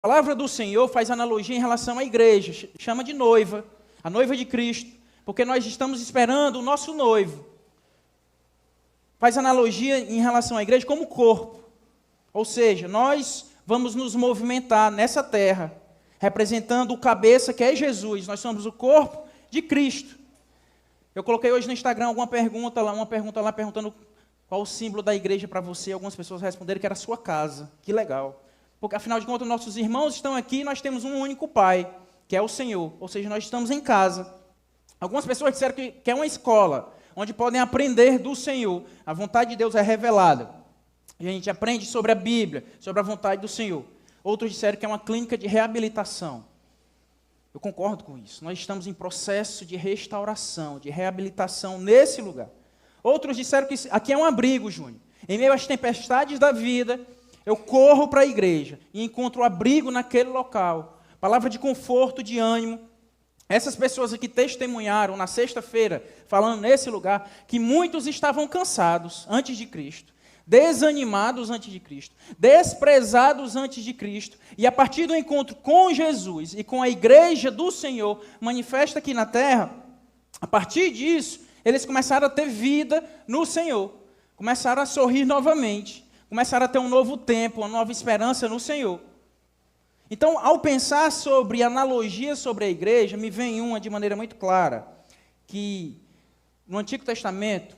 A palavra do Senhor faz analogia em relação à igreja, chama de noiva, a noiva de Cristo, porque nós estamos esperando o nosso noivo. Faz analogia em relação à igreja como corpo, ou seja, nós vamos nos movimentar nessa terra, representando o cabeça que é Jesus, nós somos o corpo de Cristo. Eu coloquei hoje no Instagram uma pergunta lá perguntando qual o símbolo da igreja para você, algumas pessoas responderam que era a sua casa, que legal. Porque, afinal de contas, nossos irmãos estão aqui e nós temos um único Pai, que é o Senhor. Ou seja, nós estamos em casa. Algumas pessoas disseram que é uma escola, onde podem aprender do Senhor. A vontade de Deus é revelada. E a gente aprende sobre a Bíblia, sobre a vontade do Senhor. Outros disseram que é uma clínica de reabilitação. Eu concordo com isso. Nós estamos em processo de restauração, de reabilitação nesse lugar. Outros disseram que aqui é um abrigo, Júnior. Em meio às tempestades da vida, eu corro para a igreja e encontro abrigo naquele local. Palavra de conforto, de ânimo. Essas pessoas aqui testemunharam na sexta-feira, falando nesse lugar, que muitos estavam cansados antes de Cristo, desanimados antes de Cristo, desprezados antes de Cristo. E a partir do encontro com Jesus e com a igreja do Senhor, manifesta aqui na terra, a partir disso, eles começaram a ter vida no Senhor, começaram a sorrir novamente, começaram a ter um novo tempo, uma nova esperança no Senhor. Então, ao pensar sobre analogia sobre a igreja, me vem uma de maneira muito clara, que no Antigo Testamento,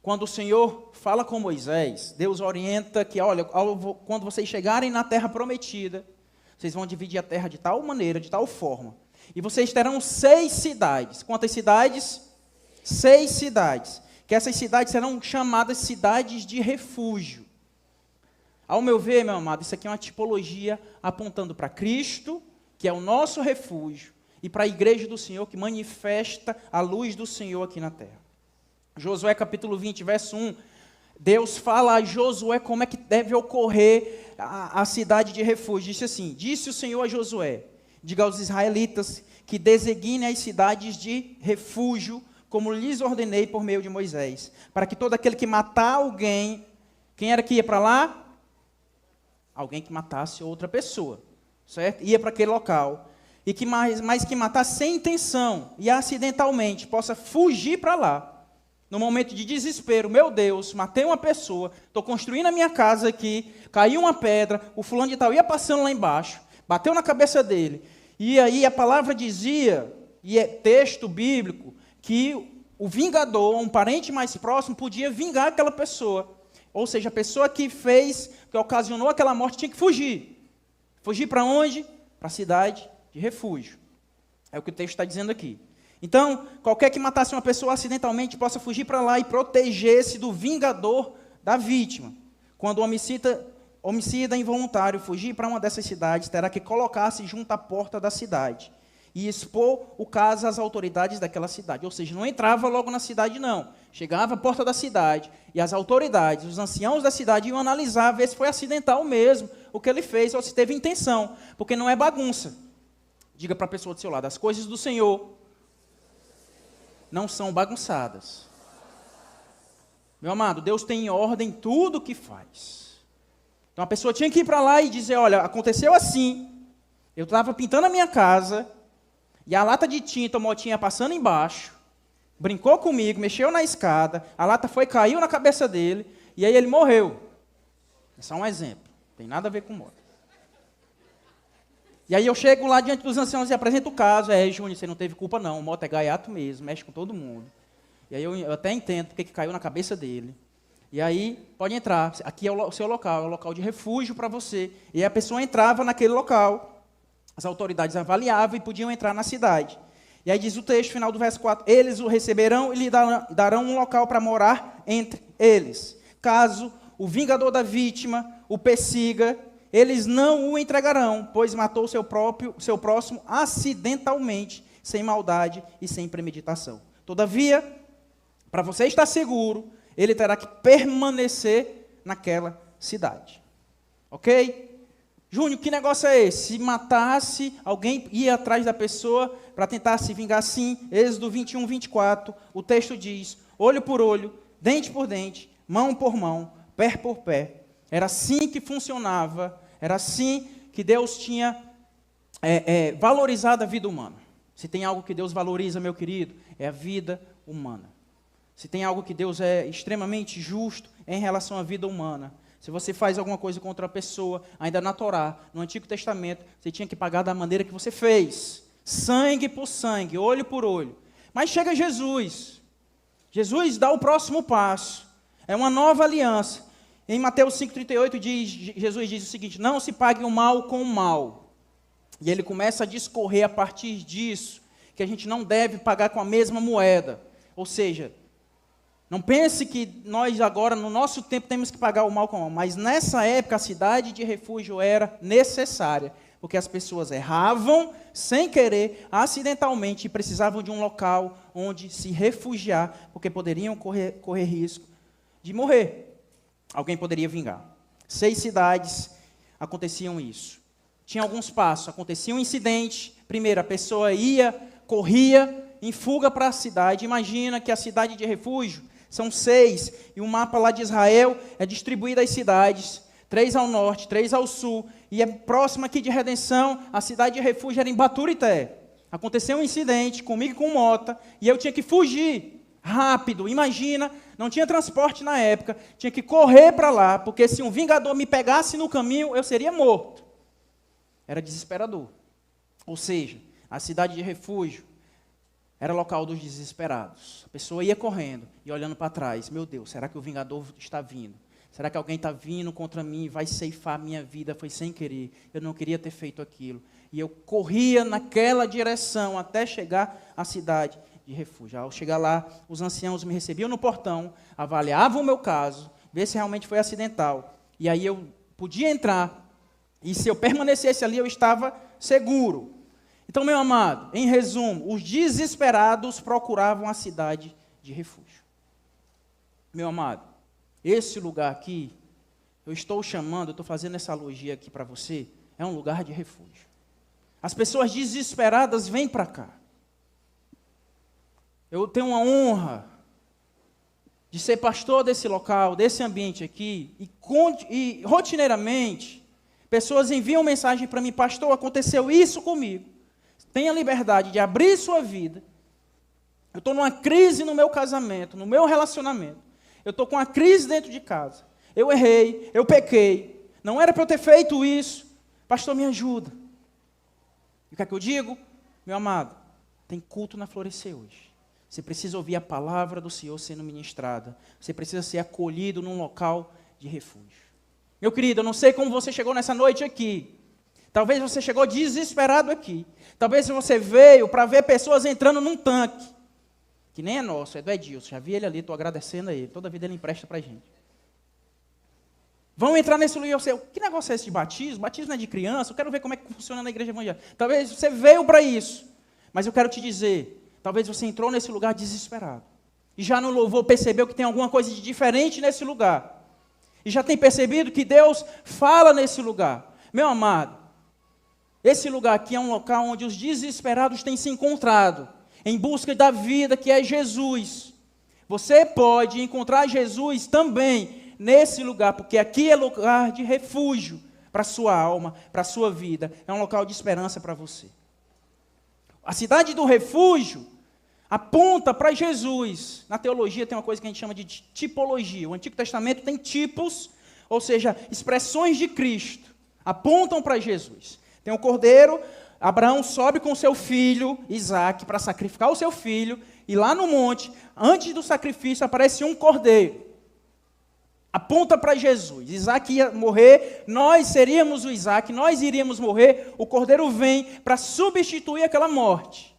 quando o Senhor fala com Moisés, Deus orienta que, olha, quando vocês chegarem na terra prometida, vocês vão dividir a terra de tal maneira, de tal forma, e vocês terão 6 cidades. Quantas cidades? 6 cidades. Que essas cidades serão chamadas cidades de refúgio. Ao meu ver, meu amado, isso aqui é uma tipologia apontando para Cristo, que é o nosso refúgio, e para a igreja do Senhor, que manifesta a luz do Senhor aqui na terra. Josué capítulo 20, verso 1, Deus fala a Josué como é que deve ocorrer a cidade de refúgio. Disse assim, disse o Senhor a Josué, diga aos israelitas que designem as cidades de refúgio, como lhes ordenei por meio de Moisés, para que todo aquele que matar alguém, quem era que ia para lá? Alguém que matasse outra pessoa, certo? Ia para aquele local, e que mais que matasse sem intenção, e acidentalmente, possa fugir para lá, no momento de desespero, meu Deus, matei uma pessoa, estou construindo a minha casa aqui, caiu uma pedra, o fulano de tal ia passando lá embaixo, bateu na cabeça dele, e aí a palavra dizia, e é texto bíblico, que o vingador, um parente mais próximo, podia vingar aquela pessoa. Ou seja, a pessoa que ocasionou aquela morte tinha que fugir. Fugir para onde? Para a cidade de refúgio. É o que o texto está dizendo aqui. Então, qualquer que matasse uma pessoa acidentalmente possa fugir para lá e proteger-se do vingador da vítima. Quando o homicida involuntário fugir para uma dessas cidades, terá que colocar-se junto à porta da cidade e expor o caso às autoridades daquela cidade. Ou seja, não entrava logo na cidade, não. Chegava à porta da cidade, e as autoridades, os anciãos da cidade, iam analisar, ver se foi acidental mesmo o que ele fez, ou se teve intenção, porque não é bagunça. Diga para a pessoa do seu lado, as coisas do Senhor não são bagunçadas. Meu amado, Deus tem em ordem tudo o que faz. Então a pessoa tinha que ir para lá e dizer, olha, aconteceu assim, eu estava pintando a minha casa, e a lata de tinta, o motinha passando embaixo, brincou comigo, mexeu na escada, a lata caiu na cabeça dele, e aí ele morreu. É só um exemplo, não tem nada a ver com morte. E aí eu chego lá diante dos anciãos e apresento o caso, Júnior, você não teve culpa não, o moto é gaiato mesmo, mexe com todo mundo. E aí eu até entendo porque que caiu na cabeça dele. E aí, pode entrar, aqui é o seu local, é o local de refúgio para você. E aí a pessoa entrava naquele local, as autoridades avaliavam e podiam entrar na cidade. E aí diz o texto, final do verso 4, eles o receberão e lhe darão um local para morar entre eles. Caso o vingador da vítima o persiga, eles não o entregarão, pois matou seu próximo acidentalmente, sem maldade e sem premeditação. Todavia, para você estar seguro, ele terá que permanecer naquela cidade. Ok? Júnior, que negócio é esse? Se matasse, alguém ia atrás da pessoa para tentar se vingar assim. Êxodo 21, 24, o texto diz, olho por olho, dente por dente, mão por mão, pé por pé. Era assim que funcionava, era assim que Deus tinha valorizado a vida humana. Se tem algo que Deus valoriza, meu querido, é a vida humana. Se tem algo que Deus é extremamente justo em relação à vida humana. Se você faz alguma coisa contra a pessoa, ainda na Torá, no Antigo Testamento, você tinha que pagar da maneira que você fez. Sangue por sangue, olho por olho. Mas chega Jesus. Jesus dá o próximo passo. É uma nova aliança. Em Mateus 5,38, Jesus diz o seguinte: não se pague o mal com o mal. E ele começa a discorrer a partir disso, que a gente não deve pagar com a mesma moeda. Ou seja, não pense que nós agora, no nosso tempo, temos que pagar o mal com o mal. Mas nessa época, a cidade de refúgio era necessária. Porque as pessoas erravam, sem querer, acidentalmente, e precisavam de um local onde se refugiar, porque poderiam correr risco de morrer. Alguém poderia vingar. 6 cidades aconteciam isso. Tinha alguns passos, acontecia um incidente. Primeiro, a pessoa corria em fuga para a cidade. Imagina que a cidade de refúgio são 6, e o mapa lá de Israel é distribuído às cidades, 3 ao norte, 3 ao sul, e é próxima aqui de Redenção, a cidade de refúgio era em Baturité. Aconteceu um incidente comigo e com Mota, e eu tinha que fugir rápido. Imagina, não tinha transporte na época, tinha que correr para lá, porque se um vingador me pegasse no caminho, eu seria morto. Era desesperador. Ou seja, a cidade de refúgio era local dos desesperados. A pessoa ia correndo e olhando para trás. Meu Deus, será que o vingador está vindo? Será que alguém está vindo contra mim e vai ceifar minha vida? Foi sem querer. Eu não queria ter feito aquilo. E eu corria naquela direção até chegar à cidade de refúgio. Ao chegar lá, os anciãos me recebiam no portão, avaliavam o meu caso, ver se realmente foi acidental. E aí eu podia entrar. E se eu permanecesse ali, eu estava seguro. Então, meu amado, em resumo, os desesperados procuravam a cidade de refúgio. Meu amado, esse lugar aqui, eu estou fazendo essa analogia aqui para você, é um lugar de refúgio. As pessoas desesperadas vêm para cá. Eu tenho uma honra de ser pastor desse local, desse ambiente aqui, e rotineiramente, pessoas enviam mensagem para mim: pastor, aconteceu isso comigo. Tenha liberdade de abrir sua vida. Eu estou numa crise no meu casamento, no meu relacionamento. Eu estou com uma crise dentro de casa. Eu errei, eu pequei. Não era para eu ter feito isso. Pastor, me ajuda. E o que é que eu digo? Meu amado, tem culto na Florescer hoje. Você precisa ouvir a palavra do Senhor sendo ministrada. Você precisa ser acolhido num local de refúgio. Meu querido, eu não sei como você chegou nessa noite aqui. Talvez você chegou desesperado aqui. Talvez você veio para ver pessoas entrando num tanque. Que nem é nosso, é do Edilson. Já vi ele ali, estou agradecendo a ele. Toda vida ele empresta para a gente. Vão entrar nesse lugar e eu sei, que negócio é esse de batismo? Batismo não é de criança? Eu quero ver como é que funciona na igreja evangélica. Talvez você veio para isso. Mas eu quero te dizer, talvez você entrou nesse lugar desesperado. E já no louvor percebeu que tem alguma coisa de diferente nesse lugar. E já tem percebido que Deus fala nesse lugar. Meu amado, esse lugar aqui é um local onde os desesperados têm se encontrado, em busca da vida que é Jesus. Você pode encontrar Jesus também nesse lugar, porque aqui é lugar de refúgio para a sua alma, para a sua vida. É um local de esperança para você. A cidade do refúgio aponta para Jesus. Na teologia tem uma coisa que a gente chama de tipologia. O Antigo Testamento tem tipos, ou seja, expressões de Cristo, apontam para Jesus. Tem o cordeiro, Abraão sobe com seu filho, Isaque, para sacrificar o seu filho, e lá no monte, antes do sacrifício, aparece um cordeiro. Aponta para Jesus. Isaque ia morrer, nós seríamos o Isaque, nós iríamos morrer, o cordeiro vem para substituir aquela morte.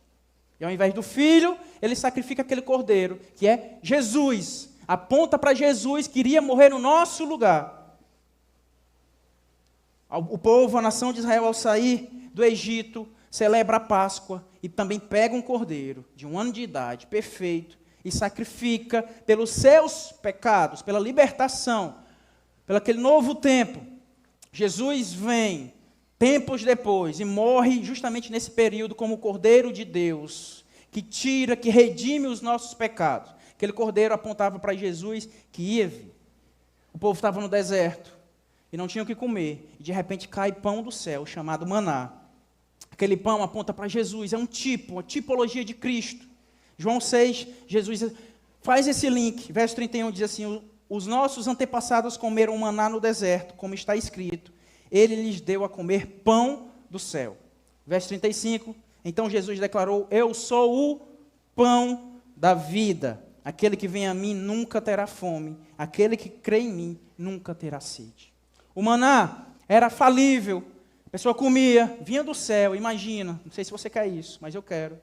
E ao invés do filho, ele sacrifica aquele cordeiro, que é Jesus. Aponta para Jesus, que iria morrer no nosso lugar. O povo, a nação de Israel, ao sair do Egito, celebra a Páscoa e também pega um cordeiro de 1 ano de idade, perfeito, e sacrifica pelos seus pecados, pela libertação, pelo aquele novo tempo. Jesus vem tempos depois e morre justamente nesse período como o Cordeiro de Deus, que tira, que redime os nossos pecados. Aquele cordeiro apontava para Jesus que ia vir. O povo estava no deserto. e não tinham o que comer. E de repente cai pão do céu, chamado maná. Aquele pão aponta para Jesus, é um tipo, uma tipologia de Cristo. João 6, Jesus faz esse link. Verso 31 diz assim: os nossos antepassados comeram maná no deserto, como está escrito. Ele lhes deu a comer pão do céu. Verso 35, então Jesus declarou: eu sou o pão da vida. Aquele que vem a mim nunca terá fome. Aquele que crê em mim nunca terá sede. O maná era falível. A pessoa comia, vinha do céu. Imagina, não sei se você quer isso, mas eu quero.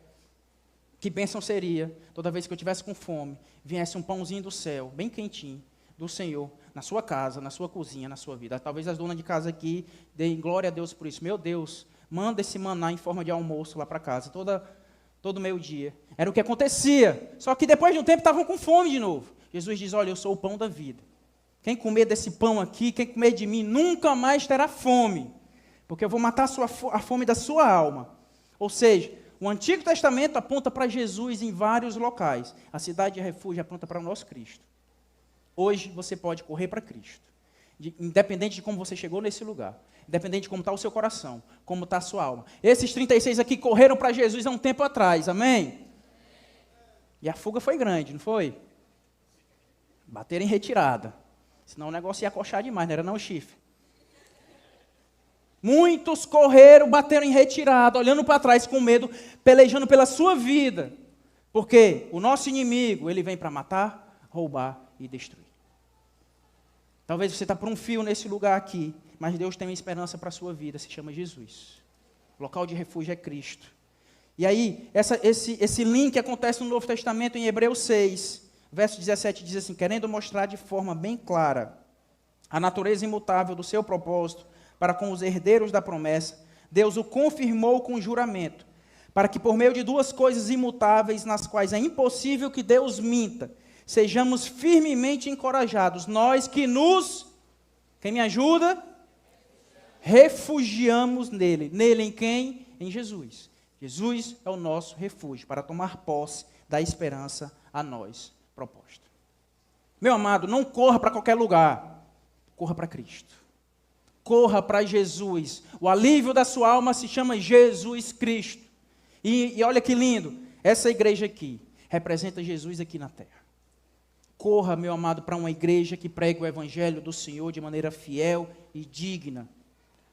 Que bênção seria, toda vez que eu estivesse com fome, viesse um pãozinho do céu, bem quentinho, do Senhor, na sua casa, na sua cozinha, na sua vida. Talvez as donas de casa aqui deem glória a Deus por isso. Meu Deus, manda esse maná em forma de almoço lá para casa, todo meio-dia. Era o que acontecia. Só que depois de um tempo estavam com fome de novo. Jesus diz: olha, eu sou o pão da vida. Quem comer desse pão aqui, quem comer de mim, nunca mais terá fome. Porque eu vou matar a fome da sua alma. Ou seja, o Antigo Testamento aponta para Jesus em vários locais. A cidade de refúgio aponta para o nosso Cristo. Hoje você pode correr para Cristo. Independente de como você chegou nesse lugar. Independente de como está o seu coração. Como está a sua alma. Esses 36 aqui correram para Jesus há um tempo atrás. Amém? E a fuga foi grande, não foi? Bateram em retirada. Senão o negócio ia coxar demais, não era não, chifre? Muitos correram, bateram em retirada, olhando para trás com medo, pelejando pela sua vida. Porque o nosso inimigo, ele vem para matar, roubar e destruir. Talvez você está por um fio nesse lugar aqui, mas Deus tem uma esperança para a sua vida, se chama Jesus. O local de refúgio é Cristo. E aí, esse link acontece no Novo Testamento, em Hebreus 6, verso 17, diz assim: querendo mostrar de forma bem clara a natureza imutável do seu propósito para com os herdeiros da promessa, Deus o confirmou com juramento, para que por meio de duas coisas imutáveis, nas quais é impossível que Deus minta, sejamos firmemente encorajados, nós que quem me ajuda? Refugiamos nele. Nele em quem? Em Jesus. Jesus é o nosso refúgio para tomar posse da esperança a nós proposta. Meu amado, não corra para qualquer lugar, corra para Cristo. Corra para Jesus. O alívio da sua alma se chama Jesus Cristo. E olha que lindo, essa igreja aqui representa Jesus aqui na terra. Corra, meu amado, para uma igreja que prega o evangelho do Senhor de maneira fiel e digna.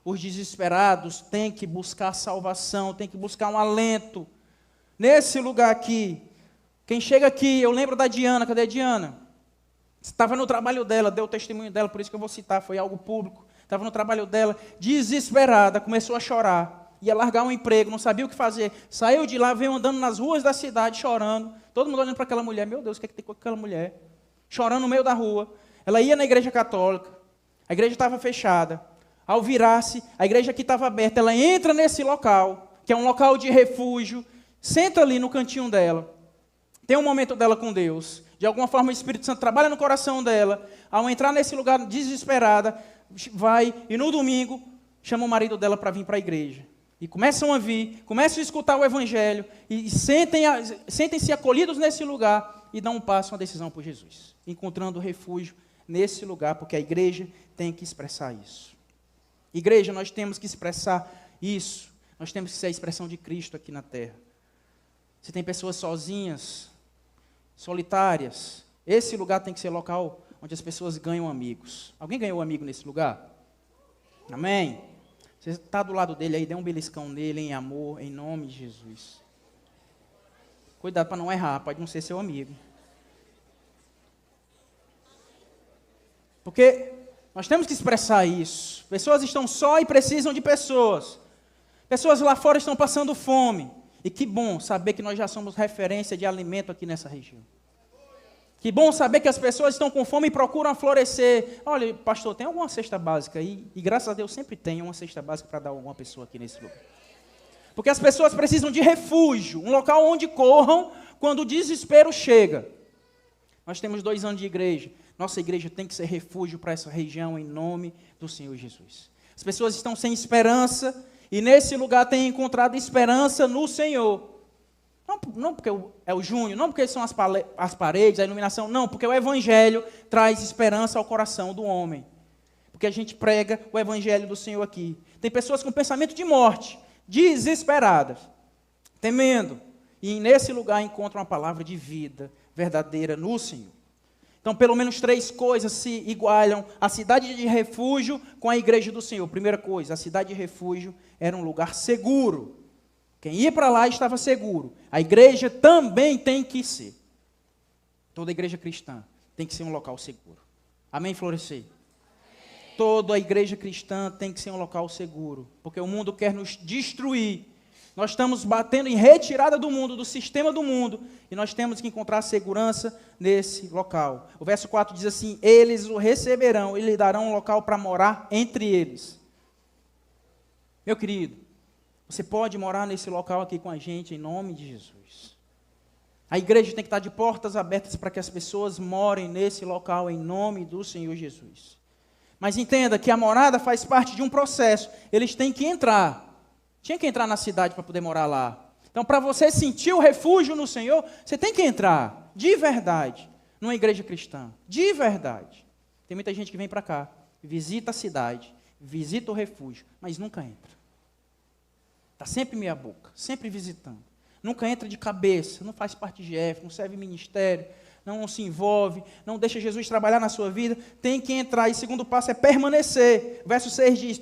Os desesperados têm que buscar salvação, têm que buscar um alento. Nesse lugar aqui, quem chega aqui, eu lembro da Diana, cadê a Diana? Estava no trabalho dela, deu o testemunho dela, por isso que eu vou citar, foi algo público. Estava no trabalho dela, desesperada, começou a chorar. Ia largar um emprego, não sabia o que fazer. Saiu de lá, veio andando nas ruas da cidade, chorando. Todo mundo olhando para aquela mulher. Meu Deus, o que é que tem com aquela mulher? Chorando no meio da rua. Ela ia na igreja católica. A igreja estava fechada. Ao virar-se, a igreja aqui estava aberta. Ela entra nesse local, que é um local de refúgio. Senta ali no cantinho dela. Tem um momento dela com Deus. De alguma forma o Espírito Santo trabalha no coração dela. Ao entrar nesse lugar desesperada, vai e no domingo chama o marido dela para vir para a igreja. E começam a vir, começam a escutar o evangelho e sentem-se acolhidos nesse lugar e dão um passo, uma decisão por Jesus. Encontrando refúgio nesse lugar, porque a igreja tem que expressar isso. Igreja, nós temos que expressar isso. Nós temos que ser a expressão de Cristo aqui na terra. Se tem pessoas sozinhas, solitárias, esse lugar tem que ser local onde as pessoas ganham amigos. Alguém ganhou um amigo nesse lugar? Amém? Você está do lado dele aí, dê um beliscão nele em amor, em nome de Jesus. Cuidado para não errar, pode não ser seu amigo. Porque nós temos que expressar isso. Pessoas estão só e precisam de pessoas. Pessoas lá fora estão passando fome. E que bom saber que nós já somos referência de alimento aqui nessa região. Que bom saber que as pessoas estão com fome e procuram florescer. Olha, pastor, tem alguma cesta básica aí? E graças a Deus sempre tem uma cesta básica para dar a alguma pessoa aqui nesse lugar. Porque as pessoas precisam de refúgio, um local onde corram quando o desespero chega. Nós temos 2 anos de igreja. Nossa igreja tem que ser refúgio para essa região em nome do Senhor Jesus. As pessoas estão sem esperança e nesse lugar têm encontrado esperança no Senhor. Não porque é o Júnior, não porque são as paredes, a iluminação, não, porque o Evangelho traz esperança ao coração do homem. porque a gente prega o evangelho do Senhor aqui. Tem pessoas com pensamento de morte, desesperadas, temendo, e nesse lugar encontram uma palavra de vida verdadeira no Senhor. Então, pelo menos 3 coisas se igualam a cidade de refúgio com a igreja do Senhor. Primeira coisa, a cidade de refúgio era um lugar seguro. Quem ia para lá estava seguro. A igreja também tem que ser. Toda igreja cristã tem que ser um local seguro. Amém, Florescer? Toda a igreja cristã tem que ser um local seguro, porque o mundo quer nos destruir. Nós estamos batendo em retirada do mundo, do sistema do mundo, e nós temos que encontrar segurança nesse local. O verso 4 diz assim: eles o receberão e lhe darão um local para morar entre eles. Meu querido, você pode morar nesse local aqui com a gente, em nome de Jesus. A igreja tem que estar de portas abertas para que as pessoas morem nesse local, em nome do Senhor Jesus. Mas entenda que a morada faz parte de um processo. Eles têm que entrar. Tinha que entrar na cidade para poder morar lá. Então, para você sentir o refúgio no Senhor, você tem que entrar, de verdade, numa igreja cristã. De verdade. Tem muita gente que vem para cá, visita a cidade, visita o refúgio, mas nunca entra. Está sempre meia boca, sempre visitando. Nunca entra de cabeça, não faz parte de GF, não serve ministério, não se envolve, não deixa Jesus trabalhar na sua vida, tem que entrar. E o segundo passo é permanecer. O verso 6 diz: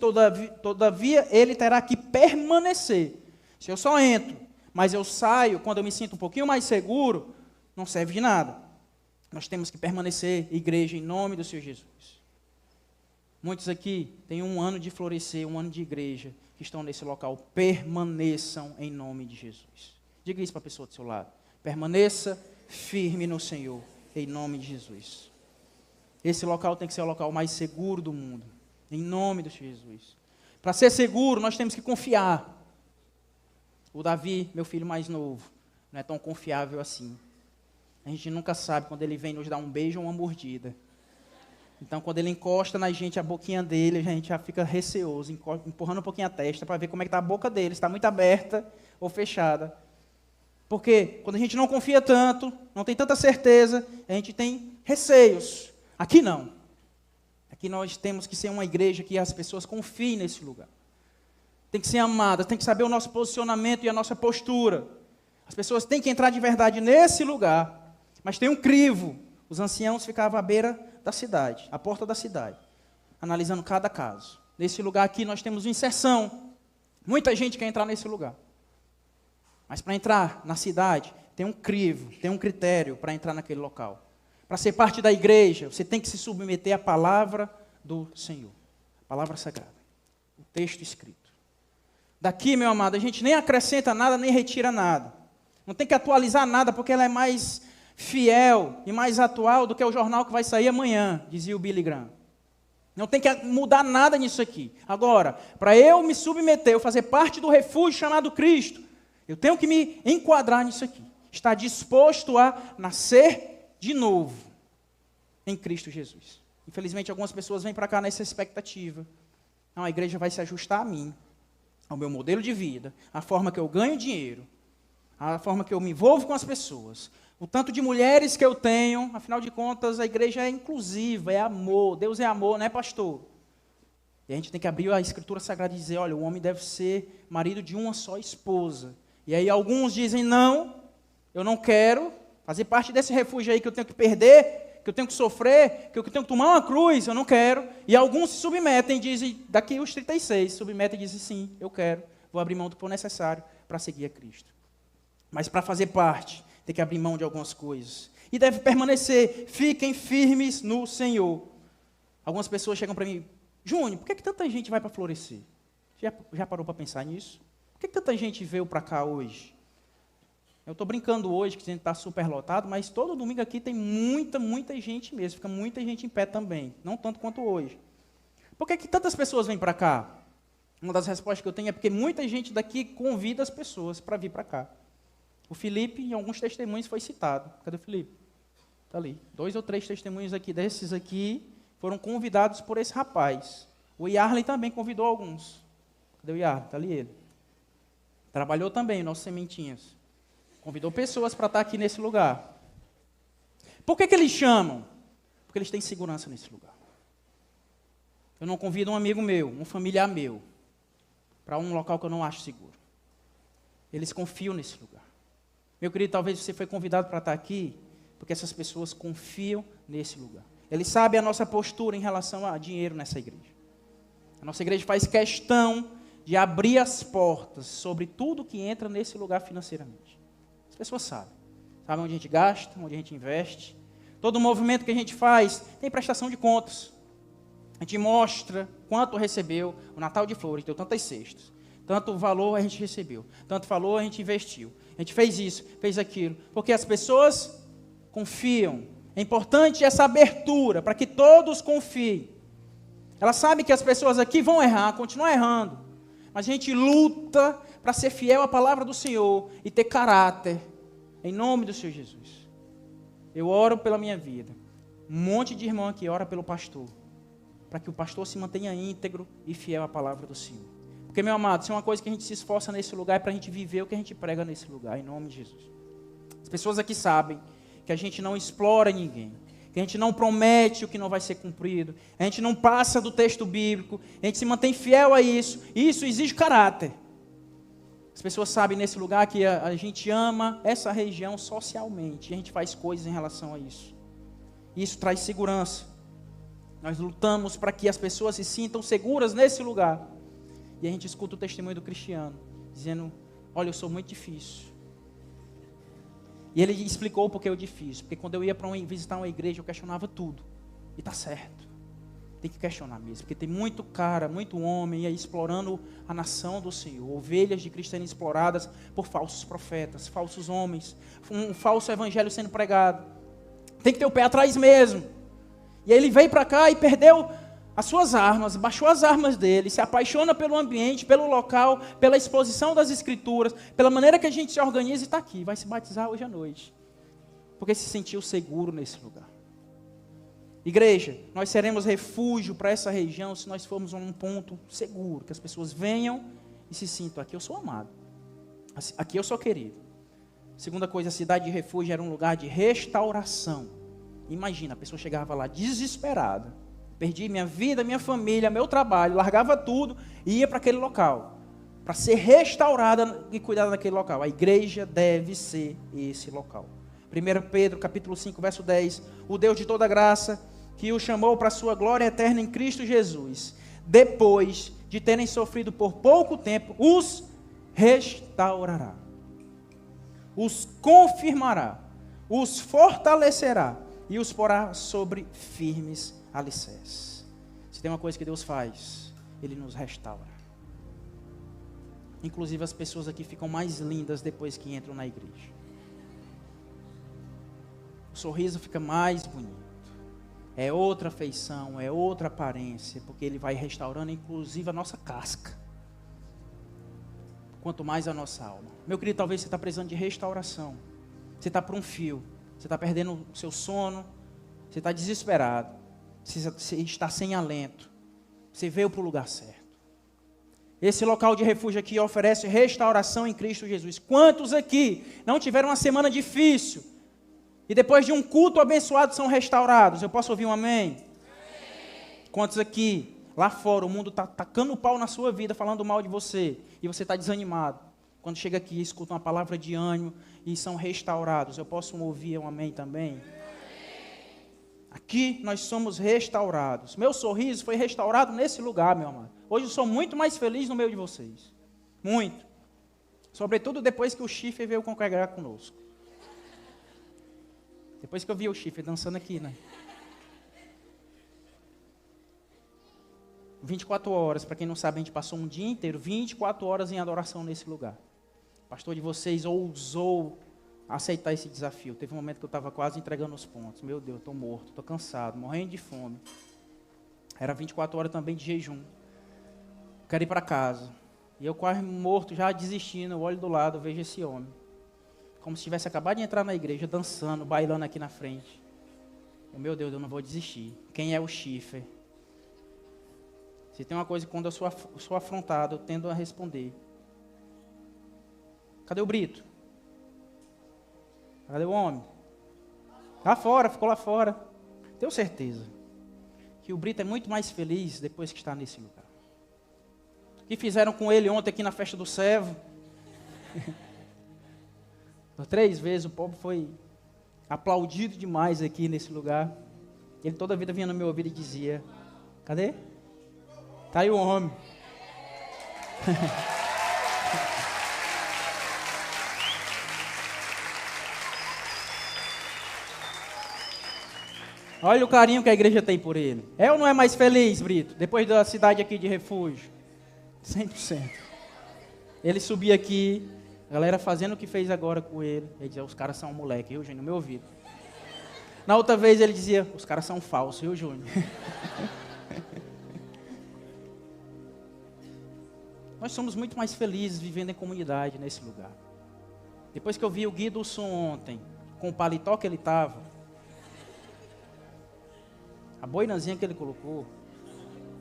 todavia ele terá que permanecer. Se eu só entro, mas eu saio quando eu me sinto um pouquinho mais seguro, não serve de nada. Nós temos que permanecer, igreja, em nome do Senhor Jesus. Muitos aqui têm 1 ano de florescer, 1 ano de igreja, que estão nesse local. Permaneçam em nome de Jesus. Diga isso para a pessoa do seu lado. Permaneça firme no Senhor, em nome de Jesus. Esse local tem que ser o local mais seguro do mundo, em nome do Senhor Jesus. Para ser seguro, nós temos que confiar. O Davi, meu filho mais novo, não é tão confiável assim. A gente nunca sabe quando ele vem nos dar um beijo ou uma mordida. Então, quando ele encosta na gente, a boquinha dele, a gente já fica receoso, empurrando um pouquinho a testa para ver como é que está a boca dele, se está muito aberta ou fechada. Porque quando a gente não confia tanto, não tem tanta certeza, a gente tem receios. Aqui não. Aqui nós temos que ser uma igreja que as pessoas confiem nesse lugar. Tem que ser amada, tem que saber o nosso posicionamento e a nossa postura. As pessoas têm que entrar de verdade nesse lugar. Mas tem um crivo. Os anciãos ficavam à beira da cidade, à porta da cidade, analisando cada caso. Nesse lugar aqui nós temos uma inserção. Muita gente quer entrar nesse lugar. Mas para entrar na cidade, tem um crivo, tem um critério para entrar naquele local. Para ser parte da igreja, você tem que se submeter à palavra do Senhor. A palavra sagrada. O texto escrito. Daqui, meu amado, a gente nem acrescenta nada, nem retira nada. Não tem que atualizar nada, porque ela é mais fiel e mais atual do que o jornal que vai sair amanhã, dizia o Billy Graham. Não tem que mudar nada nisso aqui. Agora, para eu me submeter, eu fazer parte do refúgio chamado Cristo, eu tenho que me enquadrar nisso aqui. Estar disposto a nascer de novo em Cristo Jesus. Infelizmente, algumas pessoas vêm para cá nessa expectativa. Não, a igreja vai se ajustar a mim, ao meu modelo de vida, a forma que eu ganho dinheiro, a forma que eu me envolvo com as pessoas, o tanto de mulheres que eu tenho. Afinal de contas, a igreja é inclusiva, é amor. Deus é amor, né, pastor? E a gente tem que abrir a Escritura Sagrada e dizer: olha, o homem deve ser marido de uma só esposa. E aí alguns dizem: não, eu não quero fazer parte desse refúgio aí que eu tenho que perder, que eu tenho que sofrer, que eu tenho que tomar uma cruz, eu não quero. E alguns se submetem e dizem, daqui os 36, submetem e dizem: sim, eu quero, vou abrir mão do que for necessário para seguir a Cristo. Mas para fazer parte, tem que abrir mão de algumas coisas. E deve permanecer, fiquem firmes no Senhor. Algumas pessoas chegam para mim: Júnior, por que tanta gente vai para Florescer? Já parou para pensar nisso? Por que tanta gente veio para cá hoje? Eu estou brincando hoje, que a gente está super lotado, mas todo domingo aqui tem muita gente mesmo. Fica muita gente em pé também, não tanto quanto hoje. Por que tantas pessoas vêm para cá? Uma das respostas que eu tenho é porque muita gente daqui convida as pessoas para vir para cá. O Felipe, em alguns testemunhos, foi citado. Cadê o Felipe? Está ali. 2 ou 3 testemunhos aqui, desses aqui, foram convidados por esse rapaz. O Yarley também convidou alguns. Cadê o Yarley? Está ali ele. Trabalhou também, nossos sementinhas. Convidou pessoas para estar aqui nesse lugar. Por que eles chamam? Porque eles têm segurança nesse lugar. Eu não convido um amigo meu, um familiar meu, para um local que eu não acho seguro. Eles confiam nesse lugar. Meu querido, talvez você foi convidado para estar aqui, porque essas pessoas confiam nesse lugar. Eles sabem a nossa postura em relação a dinheiro nessa igreja. A nossa igreja faz questão de abrir as portas sobre tudo que entra nesse lugar financeiramente. As pessoas sabem. Sabem onde a gente gasta, onde a gente investe. Todo movimento que a gente faz tem prestação de contas. A gente mostra quanto recebeu. O Natal de Flores deu tantas cestas. Tanto valor a gente recebeu. Tanto valor a gente investiu. A gente fez isso, fez aquilo. Porque as pessoas confiam. É importante essa abertura para que todos confiem. Ela sabe que as pessoas aqui vão errar, continuar errando. Mas a gente luta para ser fiel à palavra do Senhor e ter caráter. Em nome do Senhor Jesus. Eu oro pela minha vida. Um monte de irmão aqui ora pelo pastor. Para que o pastor se mantenha íntegro e fiel à palavra do Senhor. Porque, meu amado, isso é uma coisa que a gente se esforça nesse lugar, é para a gente viver o que a gente prega nesse lugar, em nome de Jesus. As pessoas aqui sabem que a gente não explora ninguém, que a gente não promete o que não vai ser cumprido, a gente não passa do texto bíblico, a gente se mantém fiel a isso, e isso exige caráter. As pessoas sabem nesse lugar que a gente ama essa região socialmente, e a gente faz coisas em relação a isso. Isso traz segurança. Nós lutamos para que as pessoas se sintam seguras nesse lugar. E a gente escuta o testemunho do Cristiano, dizendo, olha, eu sou muito difícil. E ele explicou por que eu difícil. Porque quando eu ia para visitar uma igreja, eu questionava tudo. E está certo. Tem que questionar mesmo. Porque tem muito cara, muito homem aí explorando a nação do Senhor. Ovelhas de Cristo sendo exploradas por falsos profetas, falsos homens. Um falso evangelho sendo pregado. Tem que ter o pé atrás mesmo. E aí ele veio para cá e perdeu as suas armas, baixou as armas dele, se apaixona pelo ambiente, pelo local, pela exposição das escrituras, pela maneira que a gente se organiza e está aqui, vai se batizar hoje à noite, porque se sentiu seguro nesse lugar. Igreja, nós seremos refúgio para essa região se nós formos a um ponto seguro, que as pessoas venham e se sintam, aqui eu sou amado, aqui eu sou querido. Segunda coisa, a cidade de refúgio era um lugar de restauração. Imagina, a pessoa chegava lá desesperada, perdi minha vida, minha família, meu trabalho, largava tudo e ia para aquele local, para ser restaurada e cuidada daquele local. A igreja deve ser esse local. 1 Pedro, capítulo 5, verso 10, o Deus de toda graça, que o chamou para a sua glória eterna em Cristo Jesus, depois de terem sofrido por pouco tempo, os restaurará, os confirmará, os fortalecerá e os porá sobre firmes alicerces. Se tem uma coisa que Deus faz, Ele nos restaura. Inclusive as pessoas aqui ficam mais lindas depois que entram na igreja. O sorriso fica mais bonito. É outra feição, é outra aparência, porque Ele vai restaurando inclusive a nossa casca. Quanto mais a nossa alma. Meu querido, talvez você está precisando de restauração. Você está por um fio. Você está perdendo o seu sono. Você está desesperado. Você está sem alento. Você veio para o lugar certo. Esse local de refúgio aqui oferece restauração em Cristo Jesus. Quantos aqui não tiveram uma semana difícil e depois de um culto abençoado são restaurados? Eu posso ouvir um amém? Amém. Quantos aqui, lá fora, o mundo está tacando o pau na sua vida, falando mal de você, e você está desanimado? Quando chega aqui, escuta uma palavra de ânimo e são restaurados. Eu posso ouvir um amém também? Aqui nós somos restaurados. Meu sorriso foi restaurado nesse lugar, meu amado. Hoje eu sou muito mais feliz no meio de vocês. Muito. Sobretudo depois que o Chifre veio congregar conosco. Depois que eu vi o Chifre dançando aqui, né? 24 horas, para quem não sabe, a gente passou um dia inteiro, 24 horas em adoração nesse lugar. O pastor de vocês ousou aceitar esse desafio. Teve um momento que eu estava quase entregando os pontos. Meu Deus, estou morto, estou cansado, morrendo de fome. Era 24 horas também de jejum. Quero ir para casa. E eu quase morto, já desistindo, eu olho do lado, vejo esse homem. Como se tivesse acabado de entrar na igreja, dançando, bailando aqui na frente. Meu Deus, eu não vou desistir. Quem é o Chifre? Se tem uma coisa que quando eu sou afrontado, eu tendo a responder. Cadê o Brito? Cadê o homem? Lá fora, ficou lá fora. Tenho certeza que o Brito é muito mais feliz depois que está nesse lugar. O que fizeram com ele ontem aqui na festa do servo? Por 3 vezes o pobre foi aplaudido demais aqui nesse lugar. Ele toda a vida vinha no meu ouvido e dizia: cadê? Tá aí o homem. Olha o carinho que a igreja tem por ele. É ou não é mais feliz, Brito? Depois da cidade aqui de refúgio? 100%. Ele subia aqui, a galera fazendo o que fez agora com ele. Ele dizia: os caras são um moleque, viu, Júnior? No meu ouvido. Na outra vez ele dizia: os caras são falsos, viu, Júnior? Nós somos muito mais felizes vivendo em comunidade nesse lugar. Depois que eu vi o Guidolson ontem, com o paletó que ele estava, a boinazinha que ele colocou,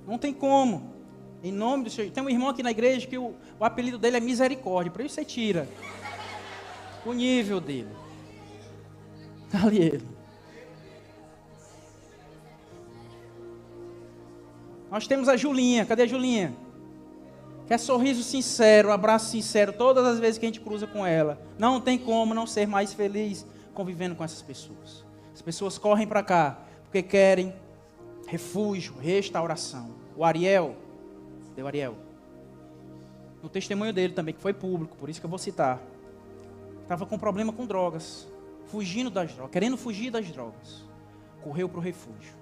não tem como. Em nome do Senhor. Tem um irmão aqui na igreja que o apelido dele é Misericórdia. Por isso você tira o nível dele. Ali ele. Nós temos a Julinha. Cadê a Julinha? Quer sorriso sincero, abraço sincero, todas as vezes que a gente cruza com ela. Não tem como não ser mais feliz convivendo com essas pessoas. As pessoas correm para cá porque querem refúgio, restauração. O Ariel, deu Ariel, no testemunho dele também, que foi público, por isso que eu vou citar, estava com problema com drogas, fugindo das drogas, querendo fugir das drogas, correu para o refúgio,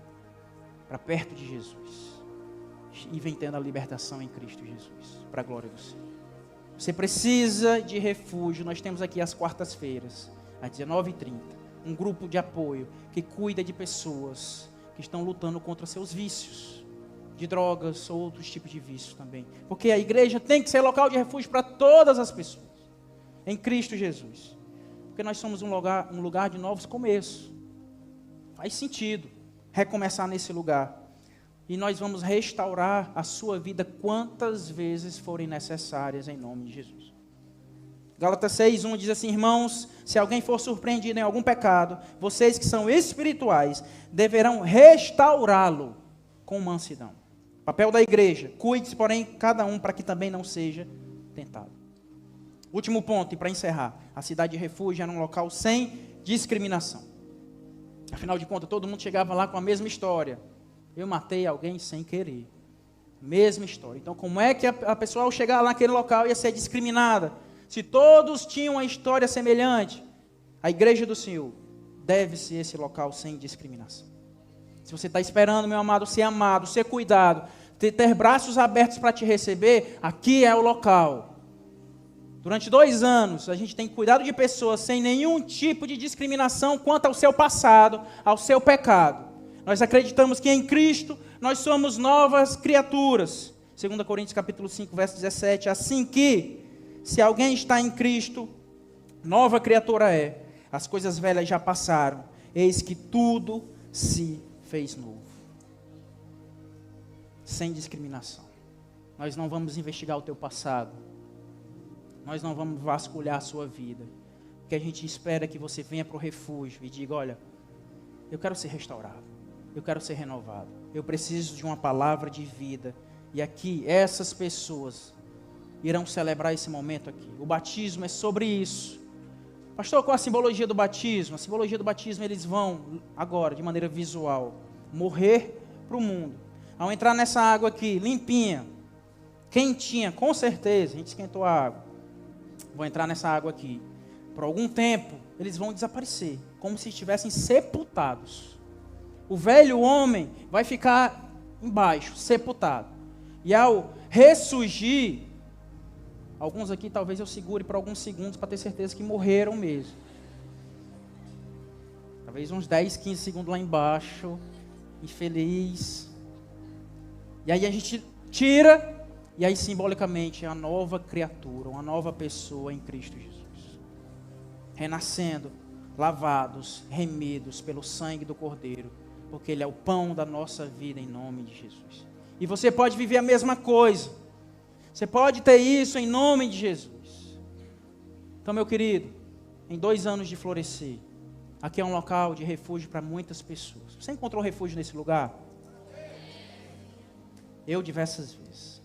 para perto de Jesus, e vem tendo a libertação em Cristo Jesus, para a glória do Senhor. Você precisa de refúgio. Nós temos aqui às quartas-feiras, às 19h30, um grupo de apoio que cuida de pessoas que estão lutando contra seus vícios, de drogas ou outros tipos de vícios também. Porque a igreja tem que ser local de refúgio para todas as pessoas, em Cristo Jesus. Porque nós somos um lugar de novos começos. Faz sentido recomeçar nesse lugar. E nós vamos restaurar a sua vida quantas vezes forem necessárias, em nome de Jesus. Gálatas 6:1 diz assim: irmãos, se alguém for surpreendido em algum pecado, vocês que são espirituais, deverão restaurá-lo com mansidão. Papel da igreja: cuide-se, porém, cada um, para que também não seja tentado. Último ponto, e para encerrar: a cidade de refúgio era um local sem discriminação. Afinal de contas, todo mundo chegava lá com a mesma história. Eu matei alguém sem querer. Mesma história. Então, como é que a pessoa, ao chegar lá naquele local, ia ser discriminada? Se todos tinham uma história semelhante, a igreja do Senhor deve ser esse local sem discriminação. Se você está esperando, meu amado, ser cuidado, ter braços abertos para te receber, aqui é o local. Durante 2 anos, a gente tem cuidado de pessoas sem nenhum tipo de discriminação quanto ao seu passado, ao seu pecado. Nós acreditamos que em Cristo nós somos novas criaturas. 2 Coríntios capítulo 5, verso 17. Assim que, se alguém está em Cristo, nova criatura é. As coisas velhas já passaram. Eis que tudo se fez novo. Sem discriminação. Nós não vamos investigar o teu passado. Nós não vamos vasculhar a sua vida. O que a gente espera é que você venha para o refúgio e diga: olha, eu quero ser restaurado. Eu quero ser renovado. Eu preciso de uma palavra de vida. E aqui, essas pessoas irão celebrar esse momento aqui. O batismo é sobre isso. Pastor, qual a simbologia do batismo? A simbologia do batismo, eles vão, agora, de maneira visual, morrer para o mundo. Ao entrar nessa água aqui, limpinha, quentinha, com certeza, a gente esquentou a água. Vão entrar nessa água aqui. Por algum tempo, eles vão desaparecer, como se estivessem sepultados. O velho homem vai ficar embaixo, sepultado. E ao ressurgir, alguns aqui talvez eu segure por alguns segundos para ter certeza que morreram mesmo. Talvez uns 10, 15 segundos lá embaixo, infeliz. E aí a gente tira, e aí simbolicamente é a nova criatura, uma nova pessoa em Cristo Jesus. Renascendo, lavados, remidos pelo sangue do Cordeiro. Porque Ele é o pão da nossa vida em nome de Jesus. E você pode viver a mesma coisa. Você pode ter isso em nome de Jesus. Então, meu querido, em 2 anos de florescer, aqui é um local de refúgio para muitas pessoas. Você encontrou refúgio nesse lugar? Eu diversas vezes.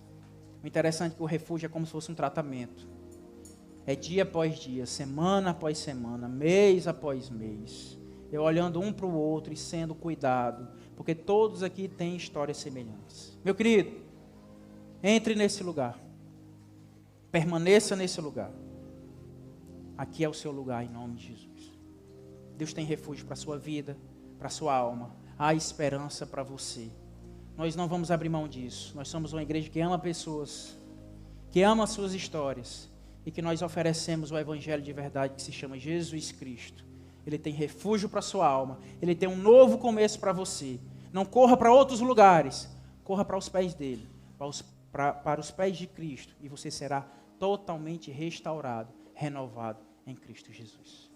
O interessante é que o refúgio é como se fosse um tratamento. É dia após dia, semana após semana, mês após mês. Eu olhando um para o outro e sendo cuidado. Porque todos aqui têm histórias semelhantes. Meu querido, entre nesse lugar. Permaneça nesse lugar. Aqui é o seu lugar em nome de Jesus. Deus tem refúgio para a sua vida, para a sua alma. Há esperança para você. Nós não vamos abrir mão disso. Nós somos uma igreja que ama pessoas, que ama as suas histórias e que nós oferecemos o evangelho de verdade que se chama Jesus Cristo. Ele tem refúgio para a sua alma. Ele tem um novo começo para você. Não corra para outros lugares. Corra para os pés dele, para os pés de Cristo. E você será totalmente restaurado, renovado em Cristo Jesus.